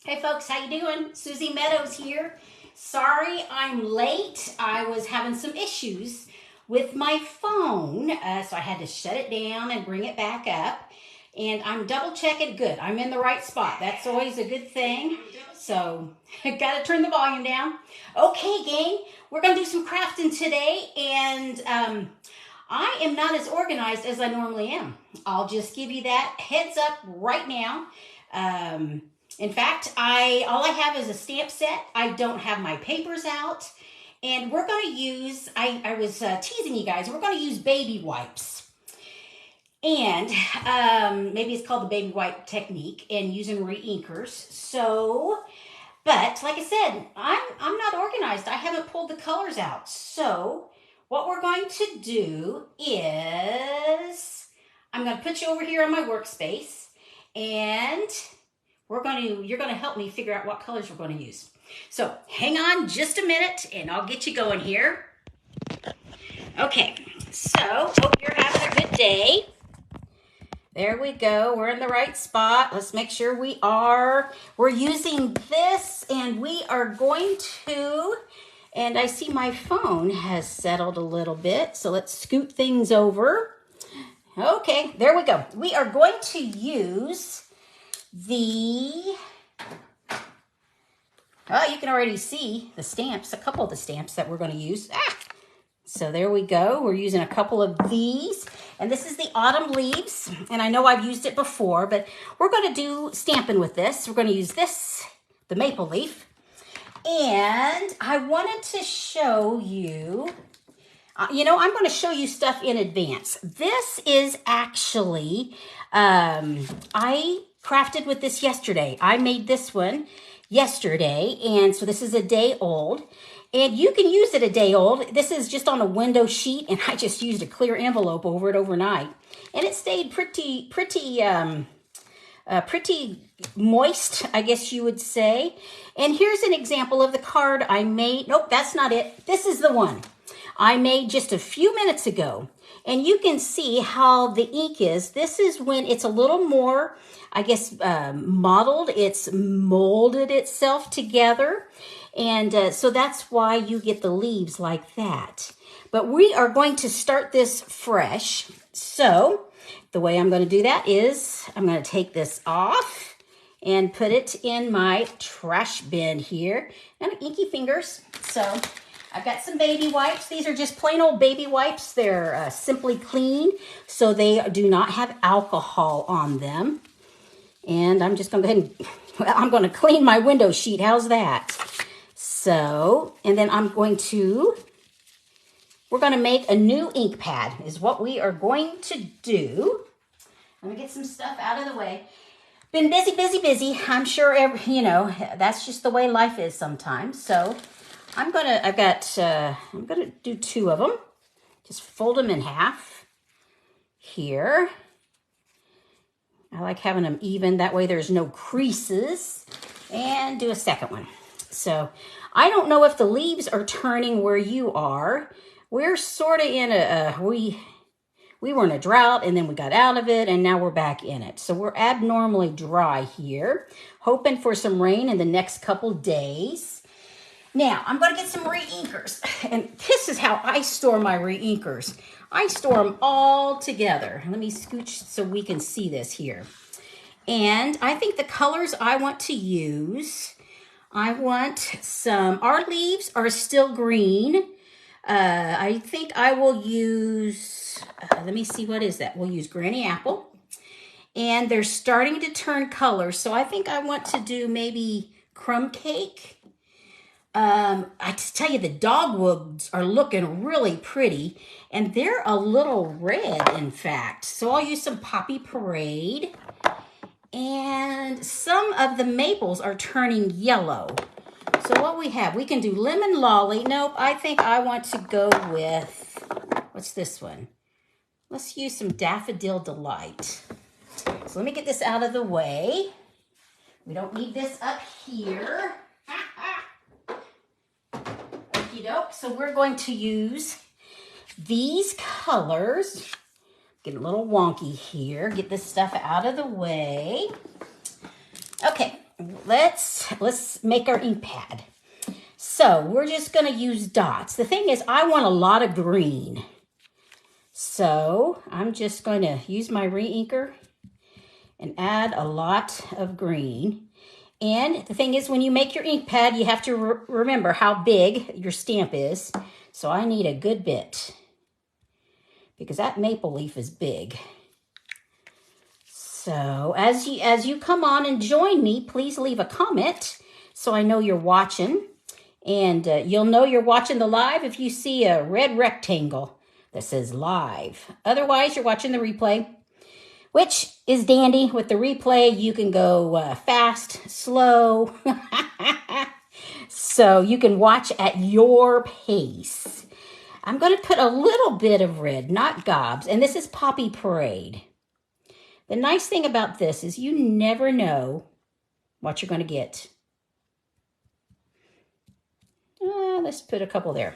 Hey folks, how you doing? Susie Meadows here. Sorry I'm late. I was having some issues with my phone, so I had to shut it down and bring it back up. And I'm double checking. Good, I'm in the right spot. That's always a good thing. So I gotta turn the volume down. Okay, gang, we're gonna do some crafting today, and I am not as organized as I normally am. I'll just give you that heads up right now. In fact, all I have is a stamp set. I don't have my papers out. And we're going to use, I was teasing you guys, we're going to use baby wipes. And maybe it's called the baby wipe technique, and using reinkers. So, but like I said, I'm not organized. I haven't pulled the colors out. So what we're going to do is, I'm going to put you over here on my workspace, and you're going to help me figure out what colors we're going to use. So hang on just a minute and I'll get you going here. Okay, so hope you're having a good day. There we go. We're in the right spot. Let's make sure we are. We're using this, and we are going to, and I see my phone has settled a little bit. So let's scoot things over. Okay, there we go. We are going to use you can already see the stamps, a couple of the stamps that we're going to use. So there we go. We're using a couple of these, and this is the autumn leaves, and I know I've used it before, but we're going to do stamping with this. We're going to use this, the maple leaf, and I wanted to show you, I'm going to show you stuff in advance. This is actually, I crafted with this yesterday. I made this one yesterday, and so this is a day old, and you can use it a day old. This is just on a window sheet, and I just used a clear envelope over it overnight, and it stayed pretty moist, I guess you would say. And here's an example of the card I made. Nope, that's not it. This is the one I made just a few minutes ago. And you can see how the ink is. This is when it's a little more, I guess, modeled. It's molded itself together. And so that's why you get the leaves like that. But we are going to start this fresh. So the way I'm going to do that is I'm going to take this off and put it in my trash bin here. And inky fingers. So I've got some baby wipes. These are just plain old baby wipes. They're Simply Clean, so they do not have alcohol on them. And I'm just going to go ahead and, I'm going to clean my window sheet. How's that? So, and then we're going to make a new ink pad is what we are going to do. Let me get some stuff out of the way. Been busy. I'm sure, that's just the way life is sometimes. So I'm gonna do two of them. Just fold them in half here. I like having them even, that way there's no creases. And do a second one. So I don't know if the leaves are turning where you are. We're sort of in we were in a drought, and then we got out of it, and now we're back in it. So we're abnormally dry here, hoping for some rain in the next couple days. Now, I'm going to get some reinkers, and this is how I store my reinkers. I store them all together. Let me scooch so we can see this here. And I think the colors I want to use, our leaves are still green. I think I will use, let me see, what is that? We'll use Granny Apple. And they're starting to turn colors, so I think I want to do maybe Crumb Cake. I just tell you, the dogwoods are looking really pretty, and they're a little red, in fact. So I'll use some Poppy Parade, and some of the maples are turning yellow. So what we have, we can do Lemon Lolly. Nope, I think I want to go with, what's this one? Let's use some Daffodil Delight. So let me get this out of the way. We don't need this up here. So we're going to use these colors. Get a little wonky here. Get this stuff out of the way. Okay, let's make our ink pad. So we're just going to use dots. The thing is, I want a lot of green. So I'm just going to use my reinker and add a lot of green. And the thing is, when you make your ink pad, you have to remember how big your stamp is. So I need a good bit because that maple leaf is big. So as you come on and join me, please leave a comment so I know you're watching. And you'll know you're watching the live if you see a red rectangle that says live. Otherwise, you're watching the replay, which is dandy. With the replay, you can go fast, slow. So you can watch at your pace. I'm going to put a little bit of red, not gobs. And this is Poppy Parade. The nice thing about this is you never know what you're going to get. Let's put a couple there.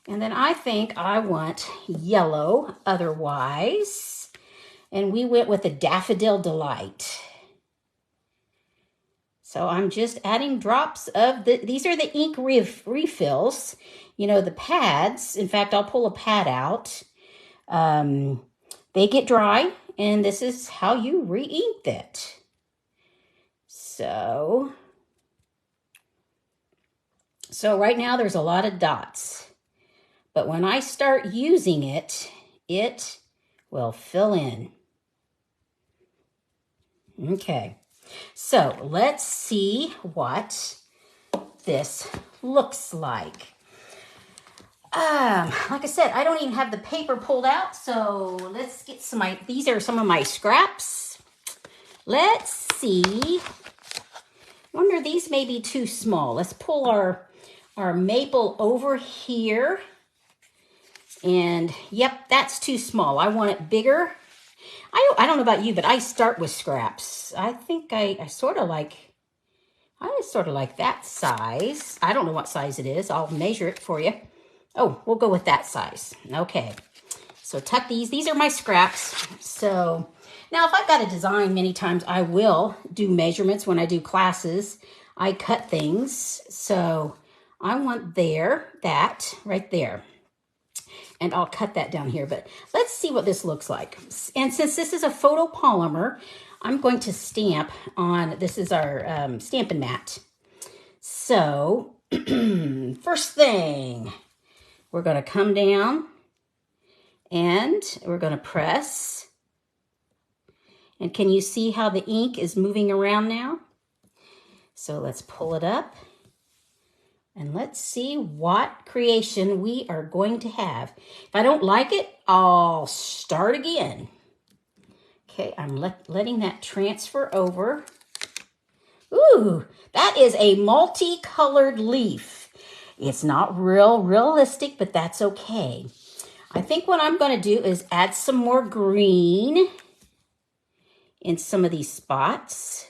And then I think I want yellow otherwise. And we went with a Daffodil Delight. So I'm just adding drops of these are the ink refills. You know, the pads. In fact, I'll pull a pad out. They get dry, and this is how you re-ink that. So right now there's a lot of dots. But when I start using it, it will fill in. Okay. So let's see what this looks like. Like I said, I don't even have the paper pulled out, so let's get these are some of my scraps. Let's see. Wonder these may be too small. Let's pull our maple over here. And yep, that's too small. I want it bigger. I don't know about you, but I start with scraps. I think I sort of like that size. I don't know what size it is. I'll measure it for you. Oh, we'll go with that size. Okay. So tuck these. These are my scraps. So now if I've got a design, many times I will do measurements when I do classes. I cut things. So I want that right there. And I'll cut that down here, but let's see what this looks like. And since this is a photopolymer, I'm going to stamp on, this is our Stampin' mat. So first thing, we're going to come down and we're going to press. And can you see how the ink is moving around now? So let's pull it up. And let's see what creation we are going to have. If I don't like it, I'll start again. Okay, I'm letting that transfer over. Ooh, that is a multicolored leaf. It's not realistic, but that's okay. I think what I'm going to do is add some more green in some of these spots.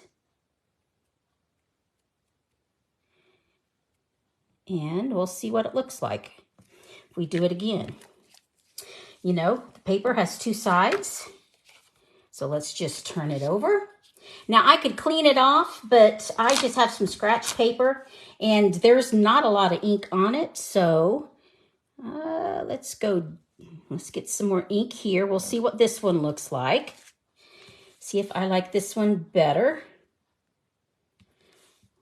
And we'll see what it looks like if we do it again. You know, the paper has two sides. So let's just turn it over. Now I could clean it off, but I just have some scratch paper and there's not a lot of ink on it. So let's get some more ink here. We'll see what this one looks like. See if I like this one better.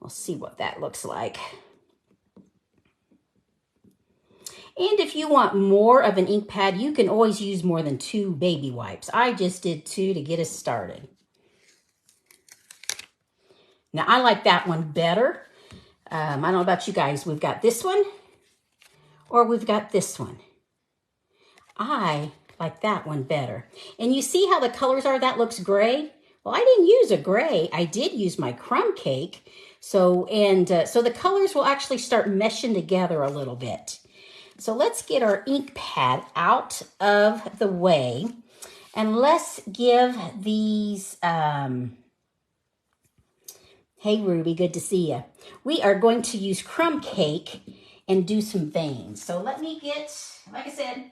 We'll see what that looks like. And if you want more of an ink pad, you can always use more than 2 baby wipes. I just did 2 to get us started. Now, I like that one better. I don't know about you guys. We've got this one or we've got this one. I like that one better. And you see how the colors are? That looks gray. Well, I didn't use a gray. I did use my crumb cake. So the colors will actually start meshing together a little bit. So let's get our ink pad out of the way and let's give these, hey Ruby, good to see you. We are going to use crumb cake and do some veins. So let me get, like I said,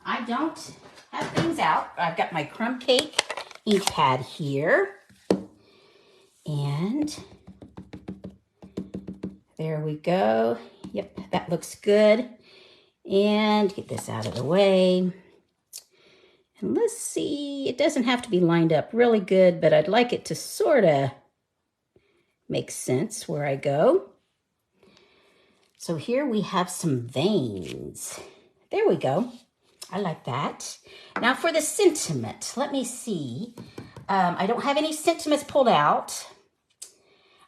I don't have things out. I've got my crumb cake ink pad here. And there we go. Yep, that looks good. And get this out of the way. And let's see, it doesn't have to be lined up really good, but I'd like it to sort of make sense where I go. So here we have some veins. There we go. I like that. Now for the sentiment, let me see. I don't have any sentiments pulled out.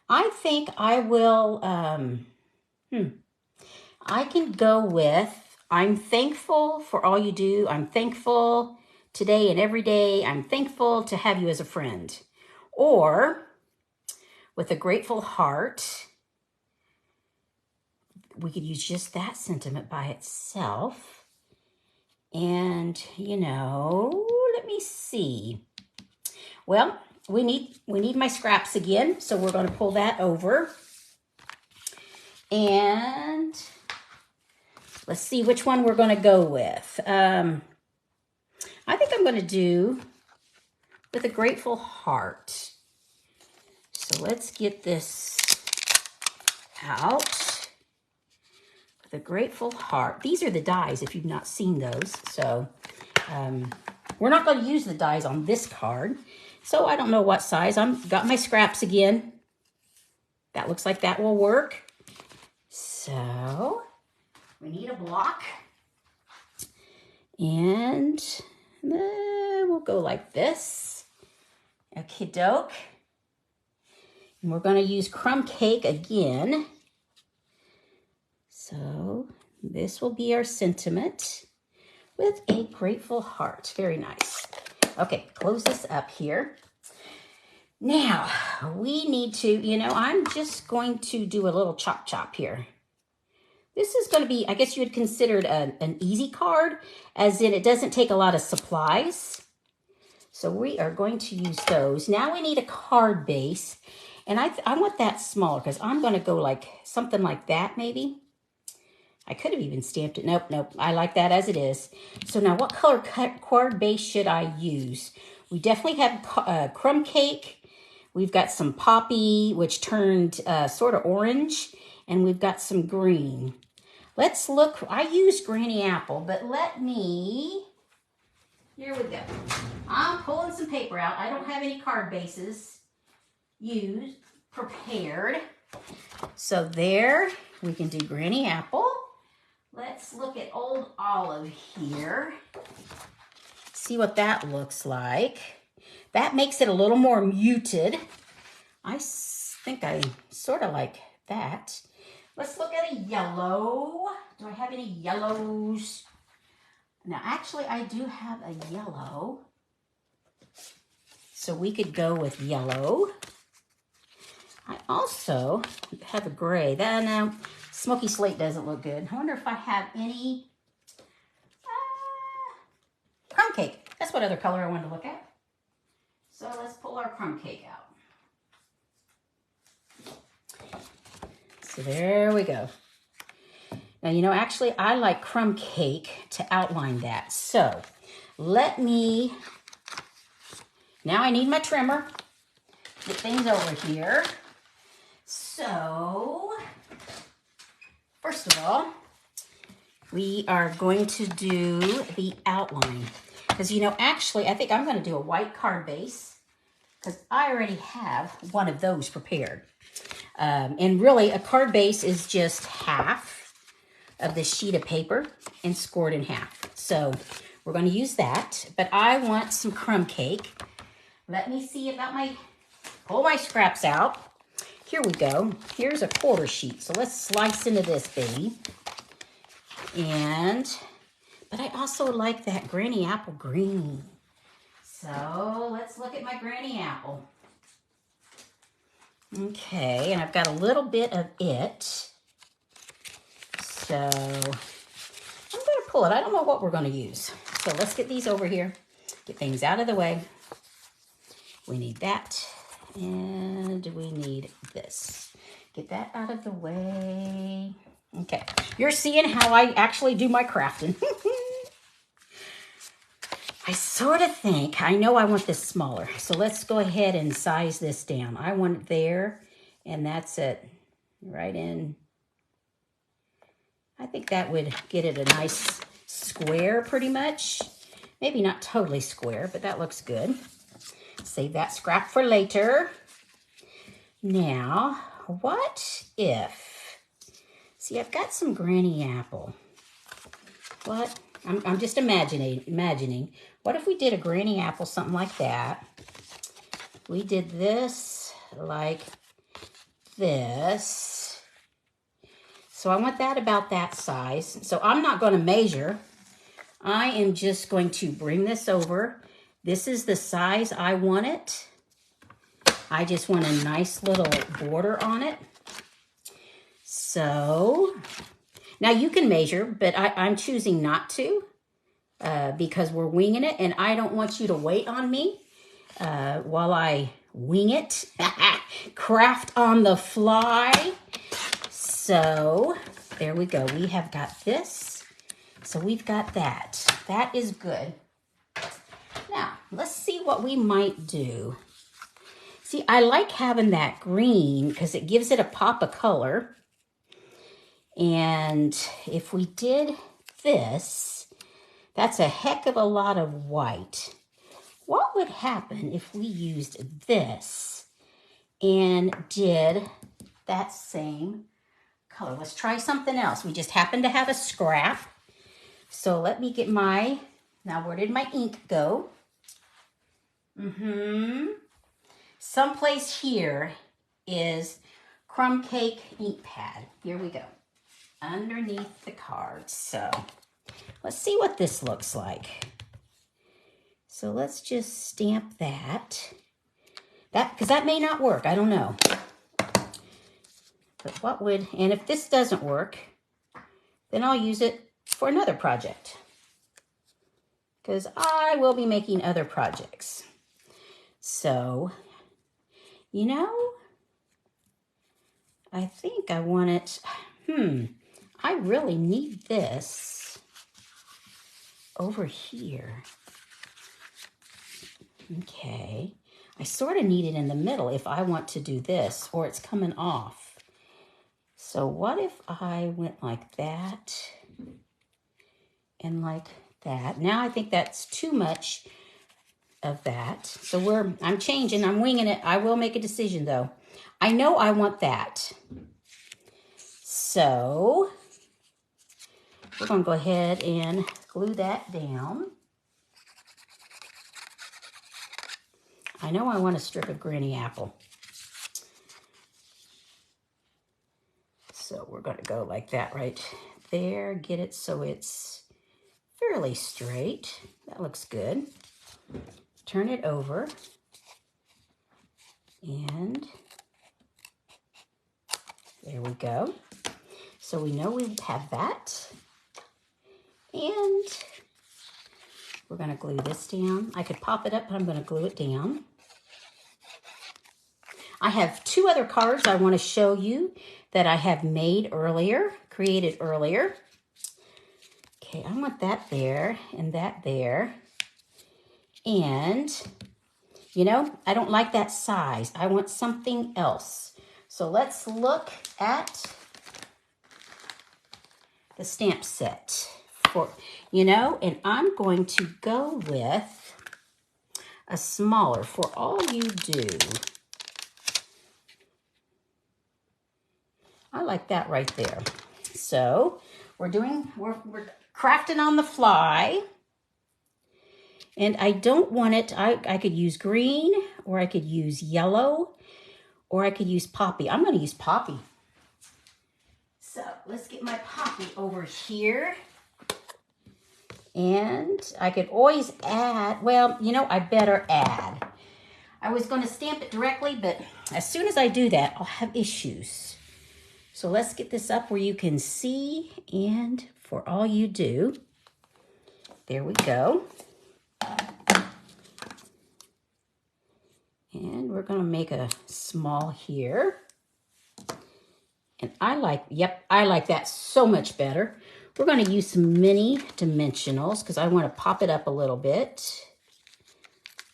I think I will, I can go with, I'm thankful for all you do. I'm thankful today and every day. I'm thankful to have you as a friend. Or with a grateful heart, we could use just that sentiment by itself. And, you know, let me see. Well, we need my scraps again, so we're going to pull that over. And let's see which one we're going to go with. I think I'm going to do with a grateful heart. So let's get this out. With a grateful heart. These are the dies if you've not seen those. So we're not going to use the dies on this card. So I don't know what size. I've got my scraps again. That looks like that will work. So we need a block. And we'll go like this. Okie doke. And we're going to use crumb cake again. So this will be our sentiment with a grateful heart. Very nice. Okay, close this up here. Now, we need to, you know, I'm just going to do a little chop chop here. This is going to be, I guess you would consider it an easy card, as in it doesn't take a lot of supplies. So we are going to use those. Now we need a card base, and I want that smaller because I'm going to go like something like that maybe. I could have even stamped it. Nope. I like that as it is. So now what color card base should I use? We definitely have crumb cake. We've got some poppy, which turned sort of orange. And we've got some green. Let's look. I used Granny Apple, but here we go. I'm pulling some paper out. I don't have any card bases prepared. So there, we can do Granny Apple. Let's look at Old Olive here. See what that looks like. That makes it a little more muted. I think I sort of like that. Let's look at a yellow. Do I have any yellows? Now, actually, I do have a yellow. So we could go with yellow. I also have a gray. No, smoky slate doesn't look good. I wonder if I have any crumb cake. That's what other color I wanted to look at. So let's pull our crumb cake out. So there we go. Now, you know, actually, I like crumb cake to outline that. So now I need my trimmer. Get things over here. So, first of all, we are going to do the outline. Because, you know, actually, I think I'm going to do a white card base because I already have one of those prepared. And really, a card base is just half of the sheet of paper and scored in half. So we're going to use that. But I want some crumb cake. Let me see about pull my scraps out. Here we go. Here's a quarter sheet. So let's slice into this baby. But I also like that Granny Apple green. So let's look at my Granny Apple. Okay, and I've got a little bit of it. So I'm going to pull it. I don't know what we're going to use. So let's get these over here. Get things out of the way. We need that. And we need this. Get that out of the way. Okay, you're seeing how I actually do my crafting. I sort of think, I know I want this smaller. So let's go ahead and size this down. I want it there, and that's it. Right in. I think that would get it a nice square pretty much. Maybe not totally square, but that looks good. Save that scrap for later. Now, what if, see, I've got some granny apple. What? I'm just imagining. What if we did a granny apple, something like that? We did this like this. So I want that about that size. So I'm not going to measure. I am just going to bring this over. This is the size I want it. I just want a nice little border on it. So now you can measure, but I'm choosing not to because we're winging it, and I don't want you to wait on me while I wing it. Craft on the fly. So there we go. We have got this. So we've got that. That is good. Now, let's see what we might do. See, I like having that green because it gives it a pop of color. And if we did this, that's a heck of a lot of white. What would happen if we used this and did that same color? Let's try something else. We just happen to have a scrap. So let me get my, now where did my ink go? Someplace here is crumb cake ink pad. Here we go. Underneath the card. So let's see what this looks like. So let's just stamp that. Because that may not work. I don't know. But what would, and if this doesn't work, then I'll use it for another project. Because I will be making other projects. So, you know, I think I want it, I really need this over here. Okay, I sort of need it in the middle if I want to do this, or it's coming off. So what if I went like that and like that? Now I think that's too much of that. So I'm changing, I'm winging it. I will make a decision though. I know I want that. So we're going to go ahead and glue that down. I know I want a strip of granny apple. So we're going to go like that right there. Get it so it's fairly straight. That looks good. Turn it over. And there we go. So we know we have that. And we're going to glue this down. I could pop it up, but I'm going to glue it down. I have two other cards I want to show you that I have made earlier, created earlier. Okay, I want that there and that there. And, you know, I don't like that size. I want something else. So let's look at the stamp set for, you know, and I'm going to go with a smaller for all you do. I like that right there. So we're crafting on the fly. And I don't want it, I could use green, or I could use yellow, or I could use poppy. I'm going to use poppy. So let's get my poppy over here. And I could always add, well, you know, I better add. I was going to stamp it directly, but as soon as I do that, I'll have issues. So let's get this up where you can see, and for all you do, there we go. And we're going to make a small here. And I like, yep, I like that so much better. We're going to use some mini dimensionals because I want to pop it up a little bit.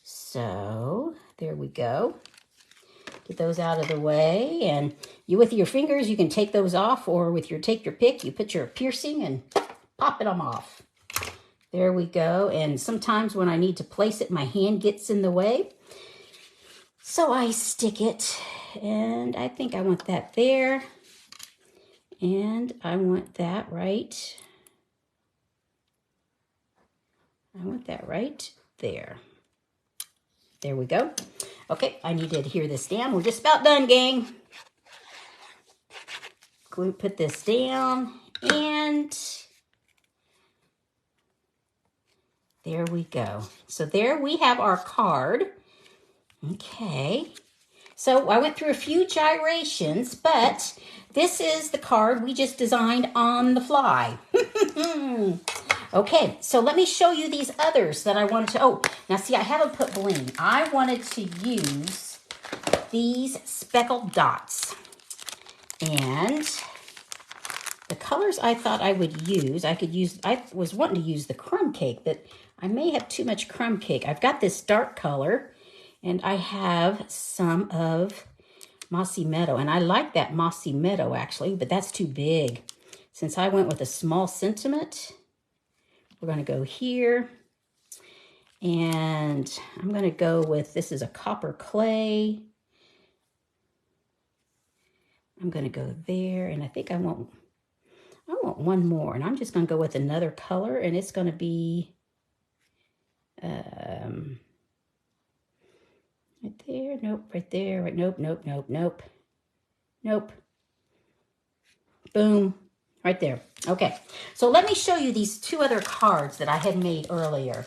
So there we go. Get those out of the way, and you with your fingers you can take those off, or with your take your pick, you put your piercing and pop them off. There we go. And sometimes when I need to place it, my hand gets in the way, so I stick it, and I think I want that there, and I want that right. I want that right there. There we go. Okay, I need to adhere this down. We're just about done, gang. Put this down, and there we go. So there we have our card. Okay. So I went through a few gyrations, but this is the card we just designed on the fly. Okay, so let me show you these others that I wanted to, oh, now see, I haven't put bling. I wanted to use these speckled dots. And the colors I thought I would use, I was wanting to use the crumb cake, but I may have too much crumb cake. I've got this dark color, and I have some of Mossy Meadow, and I like that Mossy Meadow actually, but that's too big. Since I went with a small sentiment, we're going to go here, and I'm going to go with, this is a copper clay. I'm going to go there, and I think I want one more, and I'm just going to go with another color, and it's going to be right there, nope, right there, right, nope, nope, nope, nope, nope, boom. Right there. Okay, so let me show you these two other cards that I had made earlier.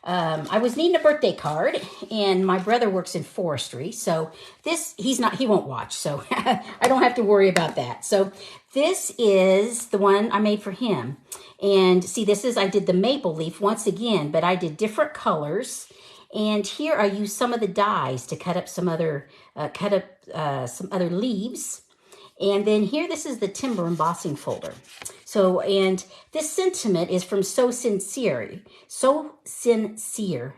I was needing a birthday card, and my brother works in forestry, so this, he won't watch, so I don't have to worry about that. So this is the one I made for him. And see, I did the maple leaf once again, but I did different colors. And here I used some of the dies to cut up some other, some other leaves. And then here, this is the timber embossing folder. So, and this sentiment is from So Sincere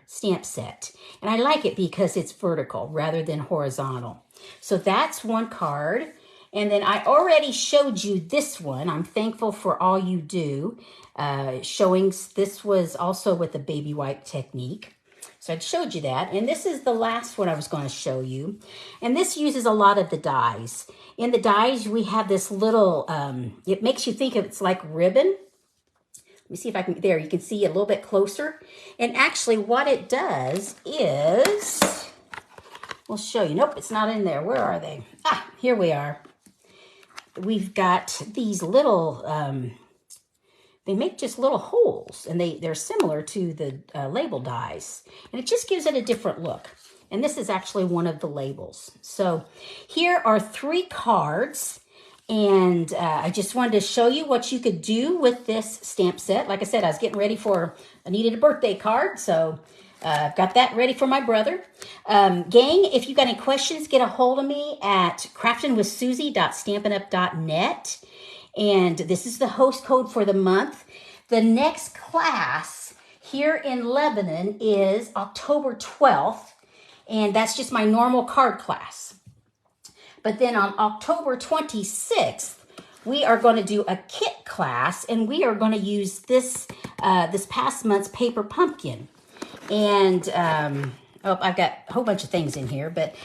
stamp set. And I like it because it's vertical rather than horizontal. So that's one card. And then I already showed you this one. I'm thankful for all you do. Showing this was also with the baby wipe technique. So I showed you that. And this is the last one I was going to show you. And this uses a lot of the dies. In the dies, we have this little, it makes you think it's like ribbon. Let me see if I can, there, you can see it a little bit closer. And actually what it does is, we'll show you. Nope, it's not in there. Where are they? Ah, here we are. We've got these little, they make just little holes, and they're similar to the label dies. And it just gives it a different look. And this is actually one of the labels. So here are 3 cards. And I just wanted to show you what you could do with this stamp set. Like I said, I was getting ready I needed a birthday card. So I've got that ready for my brother. Gang, if you've got any questions, get a hold of me at craftingwithsusie.stampinup.net. And this is the host code for the month. The next class here in Lebanon is October 12th. And that's just my normal card class. But then on October 26th, we are going to do a kit class. And we are going to use this past month's paper pumpkin. And I've got a whole bunch of things in here. But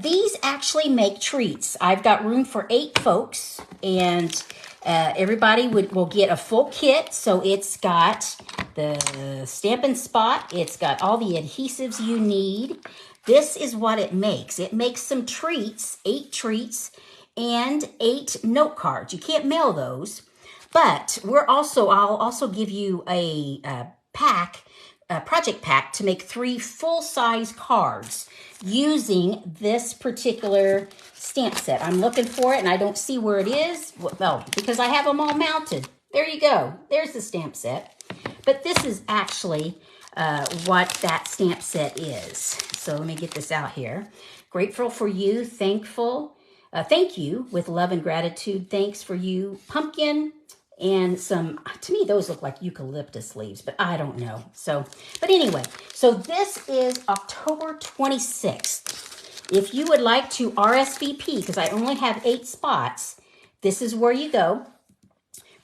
these actually make treats. I've got room for 8 folks. And everybody will get a full kit. So it's got the Stampin' Spot. It's got all the adhesives you need. This is what it makes. It makes some treats, 8 treats, and 8 note cards. You can't mail those. But I'll also give you a project pack to make 3 full-size cards using this particular stamp set. I'm looking for it, and I don't see where it is. Well, because I have them all mounted. There you go. There's the stamp set. But this is actually what that stamp set is. So let me get this out here. Grateful for you. Thankful. Thank you with love and gratitude. Thanks for you, Pumpkin. and some, to me, those look like eucalyptus leaves, but I don't know. So, but anyway, so this is October 26th. If you would like to RSVP, because I only have 8 spots, this is where you go.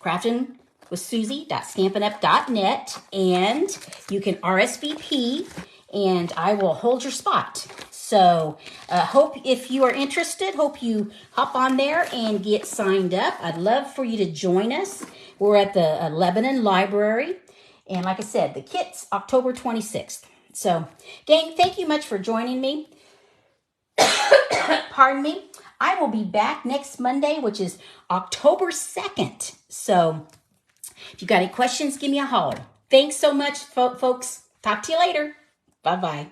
craftingwithsusie.stampinup.net, and you can RSVP, and I will hold your spot. So hope if you are interested, hope you hop on there and get signed up. I'd love for you to join us. We're at the Lebanon Library. And like I said, the kit's October 26th. So, gang, thank you much for joining me. Pardon me. I will be back next Monday, which is October 2nd. So, if you got any questions, give me a holler. Thanks so much, folks. Talk to you later. Bye-bye.